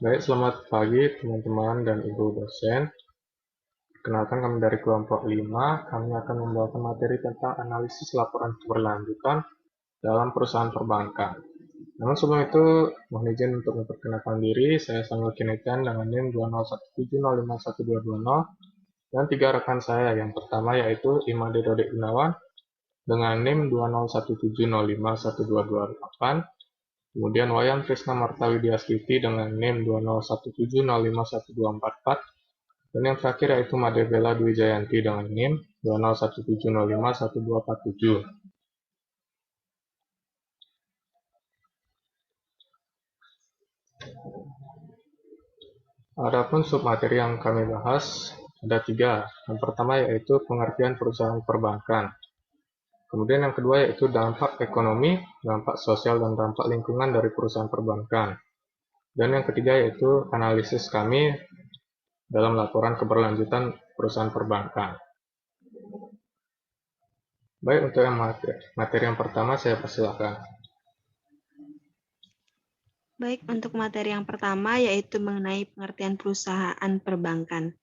Baik, selamat pagi teman-teman dan Ibu dosen. Perkenalkan kami dari kelompok 5, kami akan membawakan materi tentang analisis laporan keberlanjutan dalam perusahaan perbankan. Namun sebelum itu, mohon izin untuk memperkenalkan diri, saya Samuel Kinetian dengan NIM 20170512220 dan 3 rekan saya. Yang pertama yaitu Imade Dode Gunawan dengan NIM 20170512228. Kemudian Wayan Krisna Martawi Diastuti dengan NIM 20170512244. Dan yang terakhir yaitu Made Bella Dwi Jayanti dengan NIM 20170512247. Adapun submateri yang kami bahas ada 3. Yang pertama yaitu pengertian perusahaan perbankan. Kemudian yang kedua yaitu dampak ekonomi, dampak sosial, dan dampak lingkungan dari perusahaan perbankan. Dan yang ketiga yaitu analisis kami dalam laporan keberlanjutan perusahaan perbankan. Baik, untuk yang materi yang pertama saya persilakan. Baik, untuk materi yang pertama yaitu mengenai pengertian perusahaan perbankan.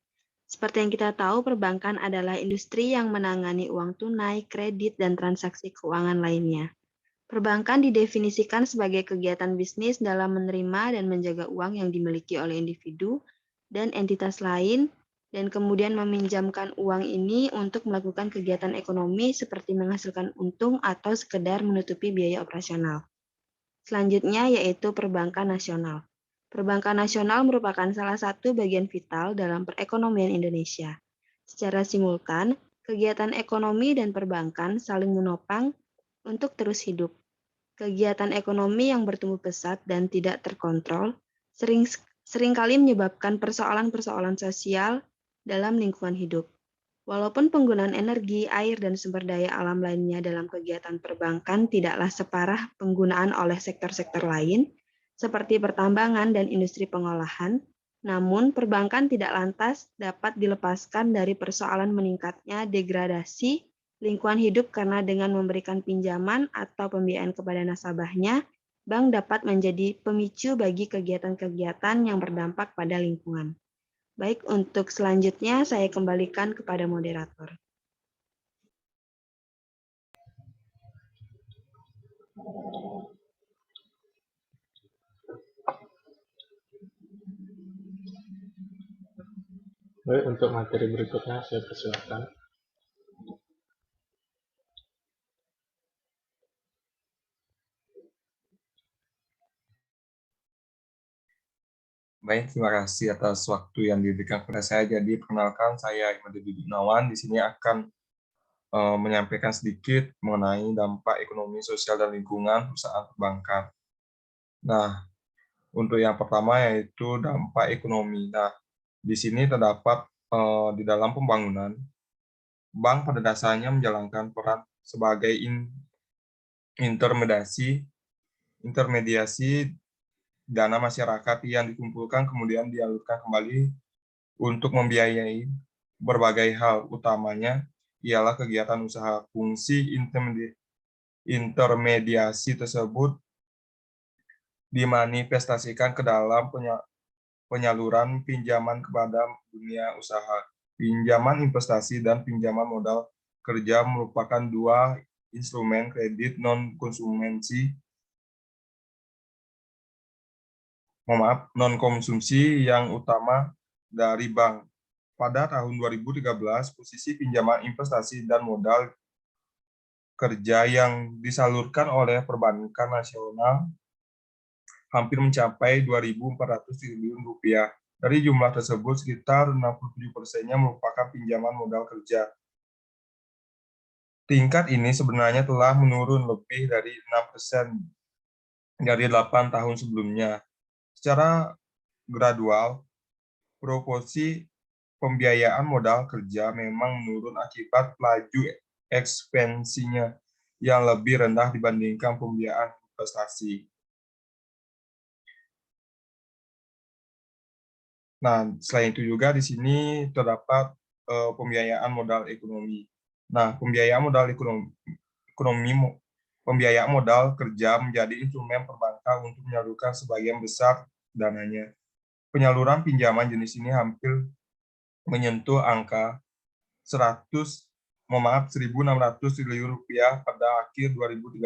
Seperti yang kita tahu, perbankan adalah industri yang menangani uang tunai, kredit, dan transaksi keuangan lainnya. Perbankan didefinisikan sebagai kegiatan bisnis dalam menerima dan menjaga uang yang dimiliki oleh individu dan entitas lain, dan kemudian meminjamkan uang ini untuk melakukan kegiatan ekonomi seperti menghasilkan untung atau sekedar menutupi biaya operasional. Selanjutnya yaitu perbankan nasional. Perbankan nasional merupakan salah satu bagian vital dalam perekonomian Indonesia. Secara simultan, kegiatan ekonomi dan perbankan saling menopang untuk terus hidup. Kegiatan ekonomi yang bertumbuh pesat dan tidak terkontrol seringkali menyebabkan persoalan-persoalan sosial dalam lingkungan hidup. Walaupun penggunaan energi, air, dan sumber daya alam lainnya dalam kegiatan perbankan tidaklah separah penggunaan oleh sektor-sektor lain, seperti pertambangan dan industri pengolahan, namun perbankan tidak lantas dapat dilepaskan dari persoalan meningkatnya degradasi lingkungan hidup karena dengan memberikan pinjaman atau pembiayaan kepada nasabahnya, bank dapat menjadi pemicu bagi kegiatan-kegiatan yang berdampak pada lingkungan. Baik, untuk selanjutnya saya kembalikan kepada moderator. Baik, untuk materi berikutnya saya persilakan. Baik, terima kasih atas waktu yang diberikan kepada saya. Jadi, perkenalkan saya Imade Dodi Gunawan. Di sini akan menyampaikan sedikit mengenai dampak ekonomi, sosial, dan lingkungan perusahaan perbankan. Nah, untuk yang pertama yaitu dampak ekonomi. Nah, di sini terdapat di dalam pembangunan, bank pada dasarnya menjalankan peran sebagai intermediasi dana masyarakat yang dikumpulkan kemudian dialurkan kembali untuk membiayai berbagai hal, utamanya ialah kegiatan usaha. Fungsi intermediasi tersebut dimanifestasikan ke dalam penyaluran pinjaman kepada dunia usaha. Pinjaman investasi dan pinjaman modal kerja merupakan dua instrumen kredit non-konsumsi yang utama dari bank. Pada tahun 2013, posisi pinjaman investasi dan modal kerja yang disalurkan oleh perbankan nasional hampir mencapai 2.400 triliun rupiah. Dari jumlah tersebut, sekitar 67%-nya merupakan pinjaman modal kerja. Tingkat ini sebenarnya telah menurun lebih dari 6% dari 8 tahun sebelumnya. Secara gradual, proporsi pembiayaan modal kerja memang menurun akibat laju ekspansinya yang lebih rendah dibandingkan pembiayaan investasi. Nah, selain itu juga di sini terdapat pembiayaan modal ekonomi. Nah, pembiayaan modal kerja menjadi instrumen perbankan untuk menyalurkan sebagian besar dananya. penyaluran pinjaman jenis ini hampir menyentuh angka 1.600 triliun rupiah pada akhir 2013.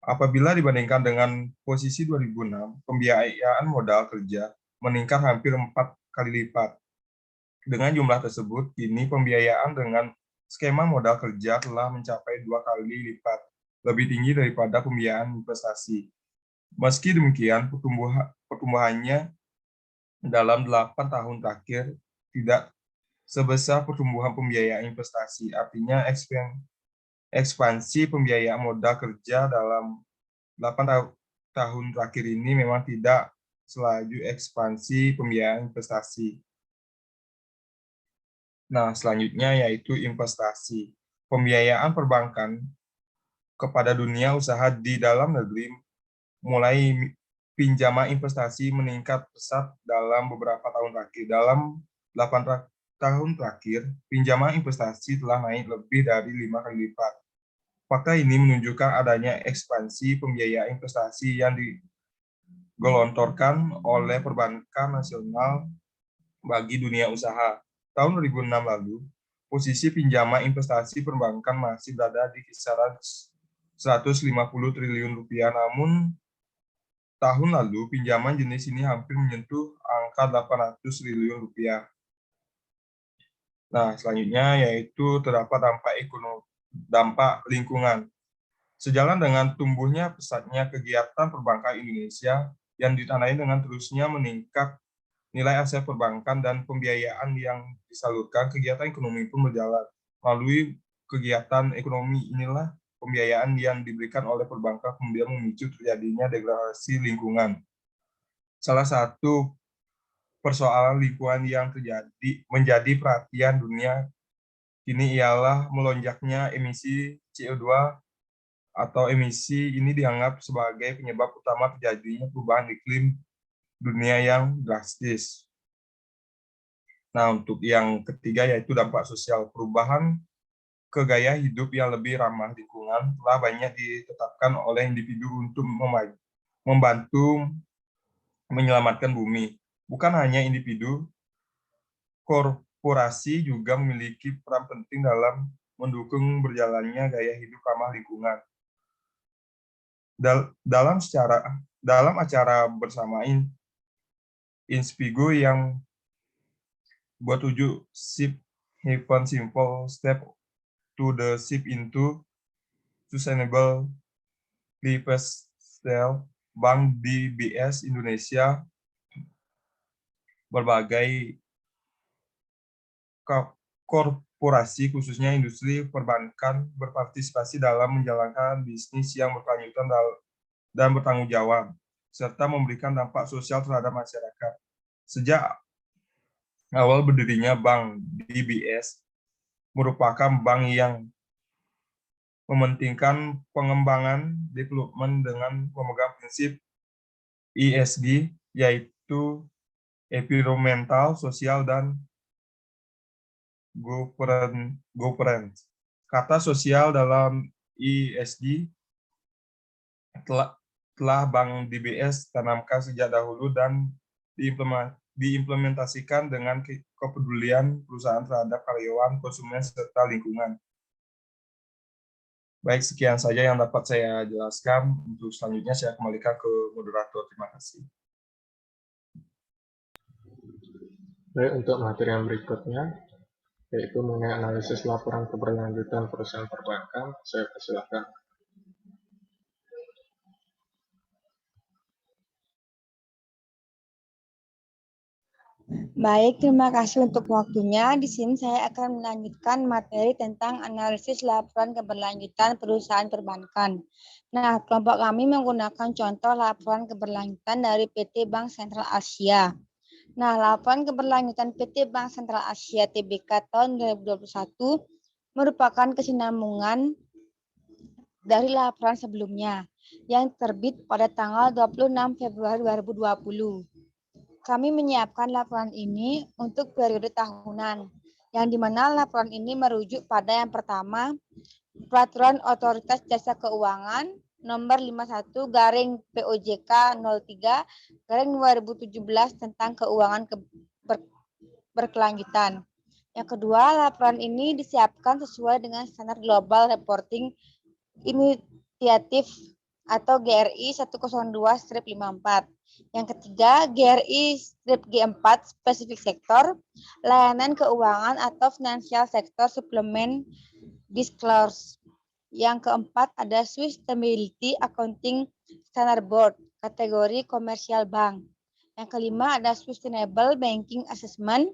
Apabila dibandingkan dengan posisi 2006, pembiayaan modal kerja meningkat hampir 4 kali lipat. Dengan jumlah tersebut, kini pembiayaan dengan skema modal kerja telah mencapai 2 kali lipat, lebih tinggi daripada pembiayaan investasi. Meski demikian, pertumbuhannya dalam 8 tahun terakhir tidak sebesar pertumbuhan pembiayaan investasi. Artinya ekspansi pembiayaan modal kerja dalam 8 tahun terakhir ini memang tidak selaju ekspansi pembiayaan investasi. Nah, selanjutnya yaitu investasi. Pembiayaan perbankan kepada dunia usaha di dalam negeri mulai pinjaman investasi meningkat pesat dalam beberapa tahun terakhir. Dalam 8 tahun terakhir, pinjaman investasi telah naik lebih dari 5 kali lipat. Fakta ini menunjukkan adanya ekspansi pembiayaan investasi yang digelontorkan oleh perbankan nasional bagi dunia usaha. Tahun 2006 lalu, posisi pinjaman investasi perbankan masih berada di kisaran 150 triliun rupiah, namun tahun lalu pinjaman jenis ini hampir menyentuh angka 800 triliun rupiah. Nah, selanjutnya yaitu terdapat dampak lingkungan. Sejalan dengan tumbuhnya pesatnya kegiatan perbankan Indonesia yang ditandai dengan terusnya meningkat nilai aset perbankan dan pembiayaan yang disalurkan, kegiatan ekonomi pun berjalan. Melalui kegiatan ekonomi inilah pembiayaan yang diberikan oleh perbankan kemudian memicu terjadinya degradasi lingkungan. Salah satu persoalan lingkungan yang menjadi perhatian dunia kini ialah melonjaknya emisi CO2 atau emisi ini dianggap sebagai penyebab utama terjadinya perubahan iklim dunia yang drastis. Nah, untuk yang ketiga yaitu dampak sosial. Perubahan ke gaya hidup yang lebih ramah lingkungan telah banyak ditetapkan oleh individu untuk membantu menyelamatkan bumi. Bukan hanya individu, korporasi juga memiliki peran penting dalam mendukung berjalannya gaya hidup ramah lingkungan. Dalam acara bersama Inspigo yang bertajuk Shift Haven Simple Step to the Shift into Sustainable Lifestyle, Bank DBS Indonesia, berbagai korporasi khususnya industri perbankan berpartisipasi dalam menjalankan bisnis yang berkelanjutan dan bertanggung jawab, serta memberikan dampak sosial terhadap masyarakat. Sejak awal berdirinya Bank DBS merupakan bank yang mementingkan pengembangan development dengan memegang prinsip ESG, yaitu environmental, sosial, dan governance. Kata sosial dalam ESG telah Bank DBS tanamkan sejak dahulu dan diimplementasikan dengan kepedulian perusahaan terhadap karyawan, konsumen, serta lingkungan. Baik, sekian saja yang dapat saya jelaskan. Untuk selanjutnya saya kembalikan ke moderator. Terima kasih. Baik, untuk materi yang berikutnya, yaitu mengenai analisis laporan keberlanjutan perusahaan perbankan, saya persilakan. Baik, terima kasih untuk waktunya. Di sini saya akan melanjutkan materi tentang analisis laporan keberlanjutan perusahaan perbankan. Nah, kelompok kami menggunakan contoh laporan keberlanjutan dari PT Bank Sentral Asia. Nah, laporan keberlanjutan PT Bank Sentral Asia Tbk tahun 2021 merupakan kesinambungan dari laporan sebelumnya yang terbit pada tanggal 26 Februari 2020. Kami menyiapkan laporan ini untuk periode tahunan, yang dimana laporan ini merujuk pada yang pertama, Peraturan Otoritas Jasa Keuangan nomor 51/POJK 03/2017 tentang keuangan berkelanjutan. Yang kedua, laporan ini disiapkan sesuai dengan standar Global Reporting Initiative atau GRI 102-54. Yang ketiga, GRI-G4 spesifik sektor, layanan keuangan atau financial sector supplement disclosure. Yang keempat ada Swiss Stability Accounting Standard Board, kategori komersial bank. Yang kelima ada Sustainable Banking Assessment,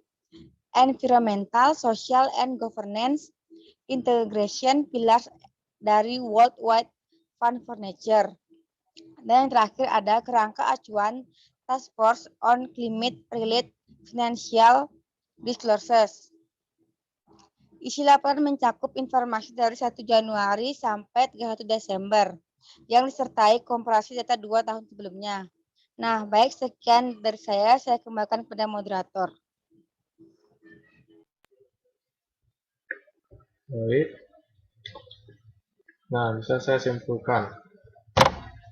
Environmental, Social, and Governance Integration Pillars dari Worldwide Fund for Nature. Dan yang terakhir ada kerangka acuan Task Force on Climate-Related Financial Disclosures. Isi laporan mencakup informasi dari 1 Januari sampai 31 Desember yang disertai komparasi data 2 tahun sebelumnya. Nah, baik, sekian dari saya kembalikan kepada moderator. Baik. Nah, bisa saya simpulkan,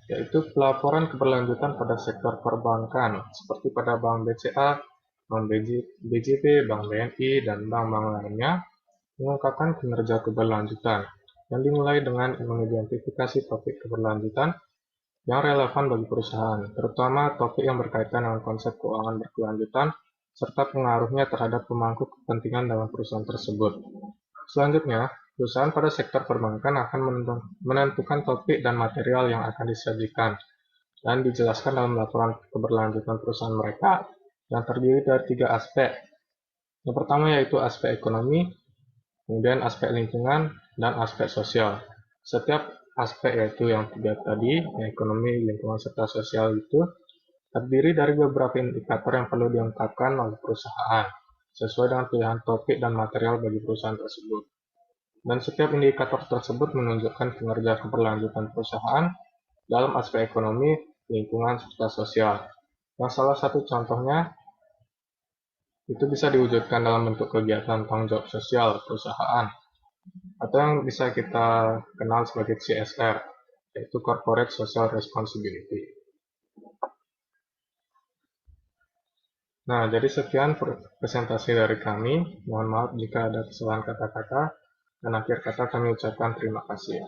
yaitu pelaporan keberlanjutan pada sektor perbankan, seperti pada Bank BCA, Bank BJB, Bank BNI, dan bank-bank lainnya, mengungkapkan kinerja keberlanjutan, yang dimulai dengan mengidentifikasi topik keberlanjutan yang relevan bagi perusahaan, terutama topik yang berkaitan dengan konsep keuangan berkelanjutan, serta pengaruhnya terhadap pemangku kepentingan dalam perusahaan tersebut. Selanjutnya, perusahaan pada sektor perbankan akan menentukan topik dan material yang akan disajikan dan dijelaskan dalam laporan keberlanjutan perusahaan mereka yang terdiri dari 3 aspek. Yang pertama yaitu aspek ekonomi, kemudian aspek lingkungan, dan aspek sosial. Setiap aspek yaitu yang 3 tadi, ekonomi, lingkungan, serta sosial itu terdiri dari beberapa indikator yang perlu diungkapkan oleh perusahaan sesuai dengan pilihan topik dan material bagi perusahaan tersebut. Dan setiap indikator tersebut menunjukkan kinerja keberlanjutan perusahaan dalam aspek ekonomi, lingkungan, serta sosial. Yang salah satu contohnya itu bisa diwujudkan dalam bentuk kegiatan tanggung jawab sosial perusahaan, atau yang bisa kita kenal sebagai CSR, yaitu Corporate Social Responsibility. Nah, jadi sekian presentasi dari kami. Mohon maaf jika ada kesalahan kata-kata, dan akhir kata kami ucapkan terima kasih.